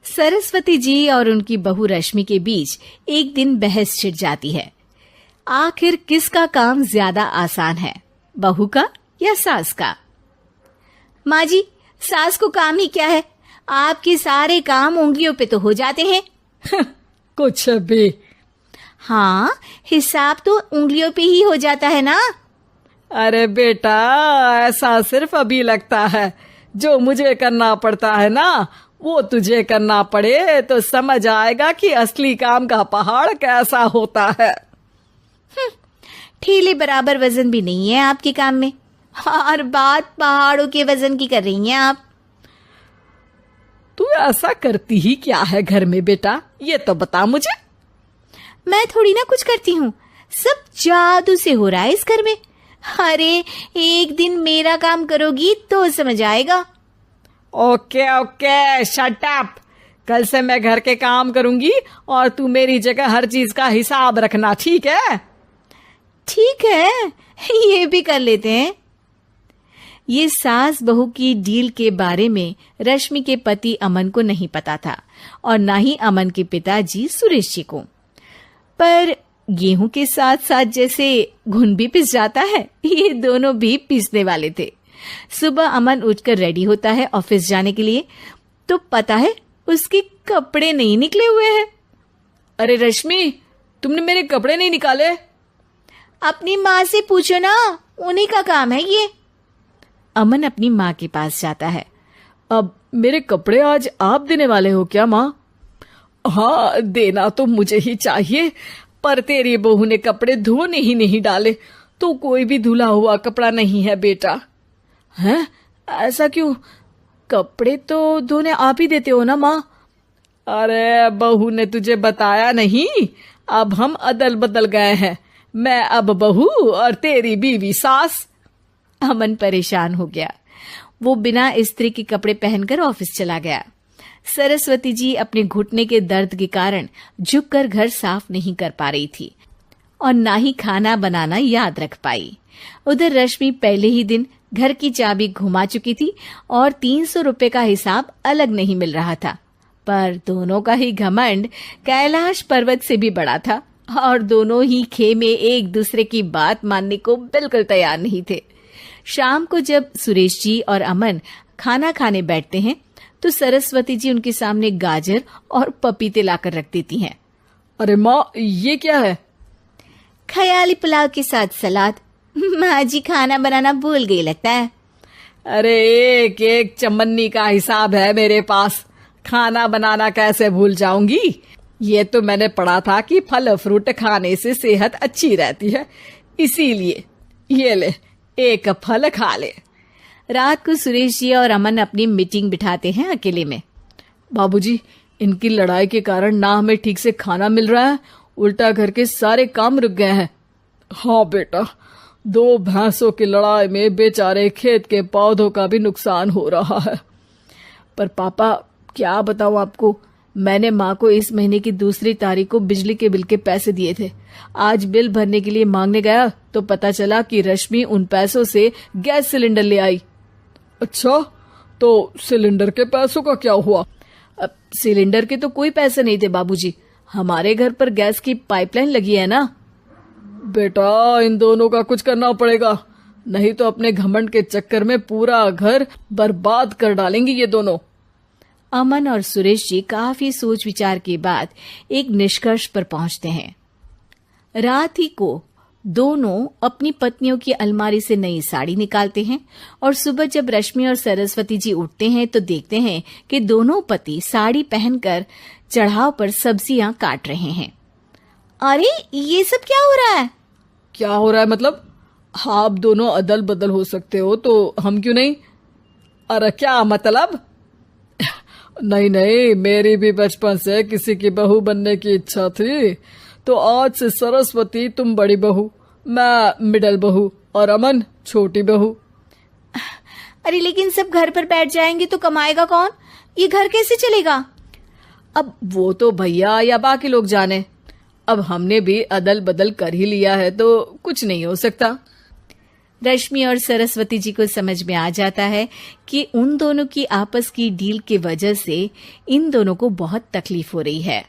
सरस्वती जी और उनकी बहू रश्मि के बीच एक दिन बहस छिड़ जाती है। आखिर किसका काम ज्यादा आसान है, बहू का या सास का? माँ जी, सास को काम ही क्या है, आपके सारे काम उंगलियों पे तो हो जाते हैं। कुछ भी। हाँ, हिसाब तो उंगलियों पे ही हो जाता है ना। अरे बेटा, ऐसा सिर्फ अभी लगता है। जो मुझे करना पड़ता है ना, वो तुझे करना पड़े तो समझ आएगा कि असली काम का पहाड़ कैसा होता है। ठेले बराबर वजन भी नहीं है आपके काम में, और बात पहाड़ों के वजन की कर रही हैं आप। तू ऐसा करती ही क्या है घर में बेटा, ये तो बता मुझे। मैं थोड़ी ना कुछ करती हूँ, सब जादू से हो रहा है इस घर में। अरे एक दिन मेरा काम करोगी तो समझ आएगा। Okay okay, shut up. कल से मैं घर के काम करूंगी और तू मेरी जगह हर चीज का हिसाब रखना, ठीक है? ठीक है, ये भी कर लेते हैं। ये सास बहू की डील के बारे में रश्मि के पति अमन को नहीं पता था और ना ही अमन के पिताजी सुरेश जी को। पर गेहूं के साथ साथ जैसे घुन भी पिस जाता है, ये दोनों भी पिसने वाले थे। सुबह अमन उठकर रेडी होता है ऑफिस जाने के लिए, तो पता है उसके कपड़े नहीं निकले हुए हैं। अरे रश्मि, तुमने मेरे कपड़े नहीं निकाले? अपनी माँ से पूछो ना, उन्हीं का काम है ये। अमन अपनी माँ के पास जाता है। अब मेरे कपड़े आज आप देने वाले हो क्या माँ? हाँ, देना तो मुझे ही चाहिए, पर तेरी बहू ने कपड़े धोने ही नहीं डाले, तो कोई भी धुला हुआ कपड़ा नहीं है बेटा। हैं? ऐसा क्यों? कपड़े तो धोने आप ही देते हो ना माँ? अरे बहू ने तुझे बताया नहीं, अब हम अदल बदल गए हैं। मैं अब बहू और तेरी बीवी सास। अमन परेशान हो गया। वो बिना इस्त्री के कपड़े पहनकर ऑफिस चला गया। सरस्वती जी अपने घुटने के दर्द के कारण झुककर घर साफ नहीं कर पा रही थी और ना ही खाना बनाना याद रख पाई। उधर रश्मि पहले ही दिन घर की चाबी घुमा चुकी थी और 300 रुपए का हिसाब अलग नहीं मिल रहा था। पर दोनों का ही घमंड कैलाश पर्वत से भी बड़ा था और दोनों ही खेमे एक दूसरे की बात मानने को बिल्कुल तैयार नहीं थे। शाम को जब सुरेश जी और अमन खाना खाने बैठते हैं तो सरस्वती जी उनके सामने गाजर और पपीते लाकर रख देती हैं। अरे माँ, ये क्या है? ख्याली पुलाव के साथ सलाद। माँ जी खाना बनाना भूल गई लगता है। अरे एक एक चमन्नी का हिसाब है मेरे पास, खाना बनाना कैसे भूल जाऊंगी? ये तो मैंने पढ़ा था कि फल फ्रूट खाने से सेहत अच्छी रहती है, इसीलिए ये ले, एक फल खा ले। रात को सुरेश जी और अमन अपनी मीटिंग बिठाते हैं अकेले में। बाबूजी, इनकी लड़ाई के कारण ना हमें ठीक से खाना मिल रहा है, उल्टा घर के सारे काम रुक गए हैं। हाँ बेटा, 2 भैंसों की लड़ाई में बेचारे खेत के पौधों का भी नुकसान हो रहा है। पर पापा, क्या बताऊं आपको, मैंने माँ को इस महीने की 2 तारीख को बिजली के बिल के पैसे दिए थे। आज बिल भरने के लिए मांगने गया तो पता चला कि रश्मि उन पैसों से गैस सिलेंडर ले आई। अच्छा, तो सिलेंडर के पैसों का क्या हुआ? अब सिलेंडर के तो कोई पैसे नहीं थे बाबूजी, हमारे घर पर गैस की पाइपलाइन लगी है ना। बेटा, इन दोनों का कुछ करना पड़ेगा, नहीं तो अपने घमंड के चक्कर में पूरा घर बर्बाद कर डालेंगी ये दोनों। अमन और सुरेश जी काफी सोच विचार के बाद एक निष्कर्ष पर पहुंचते हैं। रात ही को दोनों अपनी पत्नियों की अलमारी से नई साड़ी निकालते हैं और सुबह जब रश्मि और सरस्वती जी उठते हैं तो देखते हैं कि दोनों पति साड़ी पहनकर चढ़ाव पर सब्जियां काट रहे हैं। अरे ये सब क्या हो रहा है? क्या हो रहा है मतलब? आप दोनों अदल बदल हो सकते हो तो हम क्यों नहीं? अरे क्या मतलब? नहीं नहीं, मेरी भी बचपन से किसी की बहू बनने की इच्छा थी, तो आज से सरस्वती तुम बड़ी बहू, मैं मिडल बहू और अमन छोटी बहू। अरे लेकिन सब घर पर बैठ जाएंगे तो कमाएगा कौन? ये घर कैसे चलेगा? अब वो तो भैया या बाकी लोग जाने, अब हमने भी अदल बदल कर ही लिया है तो कुछ नहीं हो सकता। रश्मि और सरस्वती जी को समझ में आ जाता है कि उन दोनों की आपस की डील के वजह से इन दोनों को बहुत तकलीफ हो रही है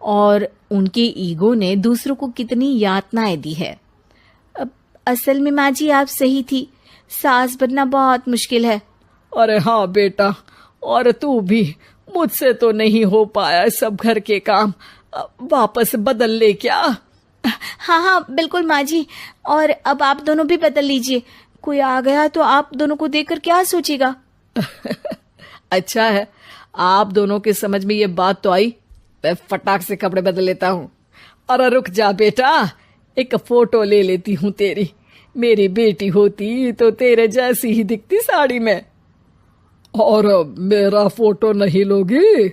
और उनके ईगो ने दूसरों को कितनी यातनाएं दी है। अब असल में माँ जी आप सही थी, सास बनना बहुत मुश्किल है। अरे हाँ बेटा, और तू भी, मुझसे तो नहीं हो पाया सब घर के काम, वापस बदल ले क्या? हाँ हाँ बिल्कुल माँ जी, और अब आप दोनों भी बदल लीजिए, कोई आ गया तो आप दोनों को देखकर क्या सोचेगा। अच्छा है, आप दोनों के समझ में ये बात तो आई, मैं फटाक से कपड़े बदल लेता हूँ। अरे रुक जा बेटा, एक फोटो ले लेती हूँ तेरी, मेरी बेटी होती तो तेरे जैसी ही दिखती साड़ी में। और मेरा फोटो नहीं लोगी?